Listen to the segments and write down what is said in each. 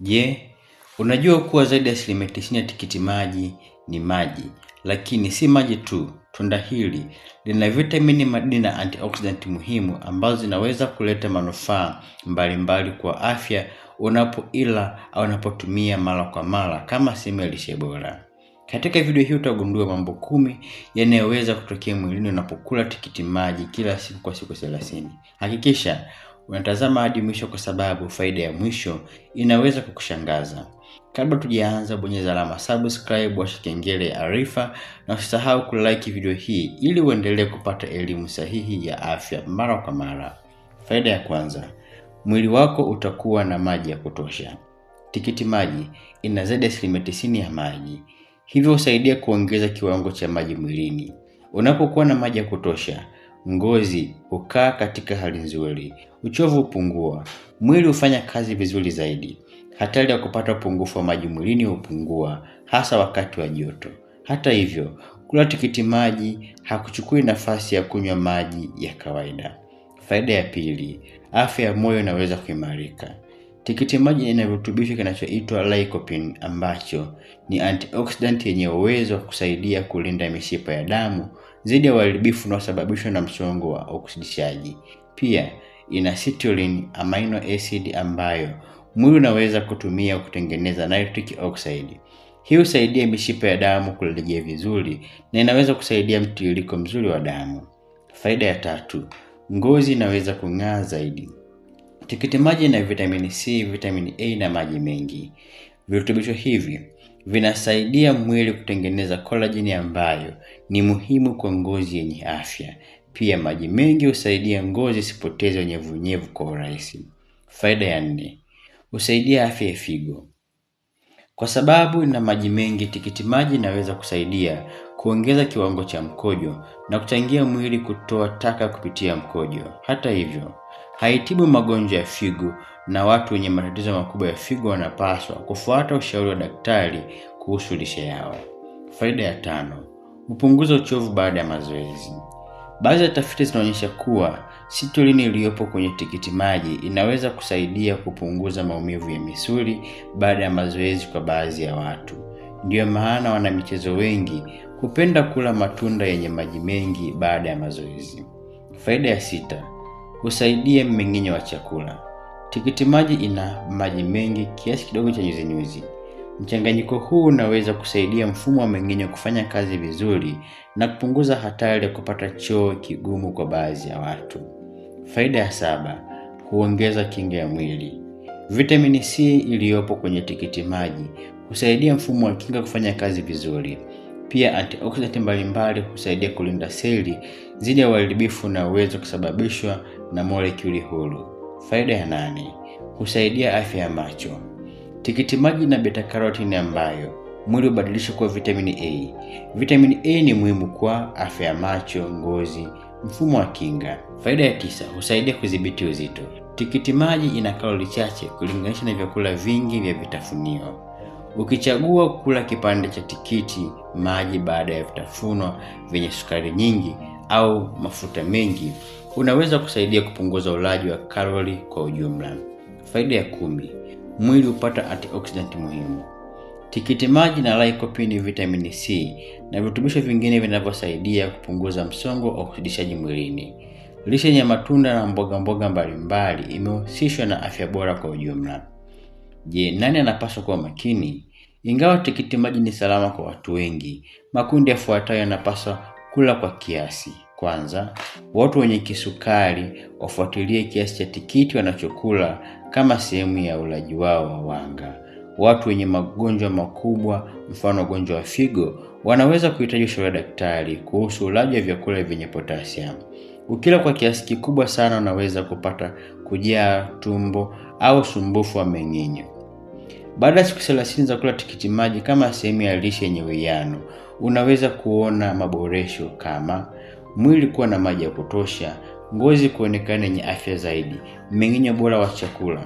Je, unajua kuwa zaidi ya 90% ya tikiti maji ni maji, lakini si maji tu. Tunda hili lina vitamini, madini na antioxidant muhimu ambazo zinaweza kuleta manufaa mbalimbali kwa afya unapoila au unapotumia mara kwa mara kama sehemu ya lishe bora. Katika video hii utagundua mambo 10 yanayoweza kutokea mwilini unapokula tikiti maji kila siku kwa siku 30. Hakikisha unatazama hadi mwisho kwa sababu faida ya mwisho inaweza kukushangaza. Kabla tujaanza, bonyeza alama subscribe, washa kengele ya arifa na usisahau kulike video hii ili uendelee kupata elimu sahihi ya afya mara kwa mara. Faida ya kwanza, mwili wako utakuwa na maji ya kutosha. Tikiti maji ina zaidi ya 90% ya maji, hivyo husaidia kuongeza kiwango cha maji mwilini. Unapokuwa na maji ya kutosha, ngozi hukaa katika hali nzuri, uchovu hupungua, mwili hufanya kazi vizuri zaidi. Hatari ya kupata upungufu wa maji mwilini hupungua, hasa wakati wa joto. Hata hivyo, kula tikiti maji hakuchukui nafasi ya kunywa maji ya kawaida. Faida ya pili, afya ya moyo inaweza kuimarika. Tikiti maji ina virutubisho kinachoitwa lycopene ambacho ni antioxidant yenye uwezo wa kusaidia kulinda mishipa ya damu dhidi ya uharibifu unaosababishwa na msongo wa oksidishaji. Pia ina citrulline amino acid ambayo mwili unaweza kutumia kutengeneza nitric oxide. Hii husaidia mishipa ya damu kurejea vizuri na inaweza kusaidia mtiririko mzuri wa damu. Faida ya tatu, ngozi inaweza kung'aa zaidi. Tikiti maji ina vitamini C, vitamini A na maji mengi. Virutubisho hivi vinasaidia mwili kutengeneza collagen ambayo ni muhimu kwa ngozi yenye afya. Pia maji mengi husaidia ngozi isipoteze unyevunyevu kwa urahisi. Faida ya 4, husaidia afya ya figo. Kwa sababu ina maji mengi, tikiti maji inaweza kusaidia kuongeza kiwango cha mkojo na kuchangia mwili kutoa taka kupitia mkojo. Hata hivyo, haitibu magonjwa ya figo na watu wenye matatizo makubwa ya figo wanapaswa kufuata ushauri wa daktari kuhusu lishe yao. Faida ya 5, hupunguza uchovu baada ya mazoezi. Baadhi ya tafiti zinaonyesha kuwa citrulline iliyopo kwenye tikiti maji inaweza kusaidia kupunguza maumivu ya misuli baada ya mazoezi kwa baadhi ya watu. Ndiyo maana wanamichezo wengi hupenda kula matunda yenye maji mengi baada ya mazoezi. Faida ya 6, husaidia mmeng'enyo wa chakula. Tikiti maji ina maji mengi, kiasi kidogo cha nyuzi. Mchanganyiko huu unaweza kusaidia mfumo wa mmeng'enyo kufanya kazi vizuri na kupunguza hatari ya kupata choo kigumu kwa baadhi ya watu. Faida ya 7, huongeza kinga ya mwili. Vitamini C iliyopo kwenye tikiti maji husaidia mfumo wa kinga kufanya kazi vizuri. Pia antioxidant mbalimbali husaidia kulinda seli dhidi ya uharibifu na uwezo kusababishwa na molekuli huru. Faida ya 8, husaidia afya ya macho. Tikiti maji na beta carotene ambayo mwili hubadilisha kuwa vitamini A. Vitamini A ni muhimu kwa afya ya macho, ngozi, mfumo wa kinga. Faida ya 9, husaidia kudhibiti uzito. Tikiti maji ina kalori chache kulinganisha na vyakula vingi vya vitafunio. Ukichagua kula kipande cha tikiti maji baada ya vitafunwa vyenye sukari nyingi au mafuta mengi, unaweza kusaidia kupunguza ulaji wa kalori kwa ujumla. Faida ya 10, mwili hupata antioxidant muhimu. Tikiti maji na lycopene, vitamini C na virutubisho vingine vinavyosaidia kupunguza msongo wa oksidishaji mwilini. Lishe yenye matunda na mboga mbalimbali imehusishwa na afya bora kwa ujumla. Je, nani anapaswa kuwa makini? Ingawa tikiti maji ni salama kwa watu wengi, makundi yafuatayo yanapaswa kula kwa kiasi. Kwanza, watu wenye kisukari wafuatilie kiasi cha tikiti wanachokula kama sehemu ya ulaji wao wa wanga. Watu wenye magonjwa makubwa, mfano ugonjwa wa figo, wanaweza kuhitaji ushauri wa daktari kuhusu ulaji wa vyakula vyenye potassium. Ukila kwa kiasi kikubwa sana unaweza kupata kujaa tumbo au usumbufu wa mmeng'enyo. Baada ya siku 30 za kula tikiti maji kama sehemu ya lishe yenye uwiano, unaweza kuona maboresho kama mwili kuwa na maji ya kutosha, ngozi kuonekana yenye afya zaidi, mmeng'enyo bora wa chakula,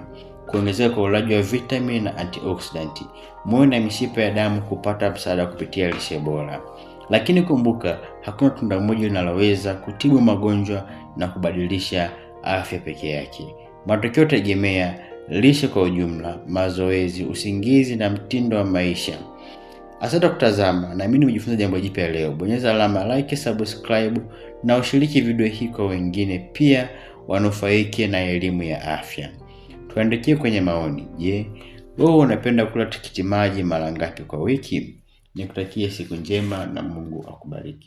kuongezeka kwa ulaji wa vitamini na antioxidant, moyo na mishipa ya damu kupata msaada kupitia lishe bora. Lakini kumbuka, hakuna tunda moja linaloweza kutibu magonjwa na kubadilisha afya peke yake. Matokeo tegemea lishe kwa ujumla, mazoezi, usingizi na mtindo wa maisha. Asante kutazama, naamini umejifunza jambo jipya leo. Bonyeza alama like, subscribe na ushiriki video hii kwa wengine pia wanufaike na elimu ya afya. Tuandikie kwenye maoni. Je, wewe unapenda kula tikiti maji mara ngapi kwa wiki? Nikutakie siku njema na Mungu akubariki.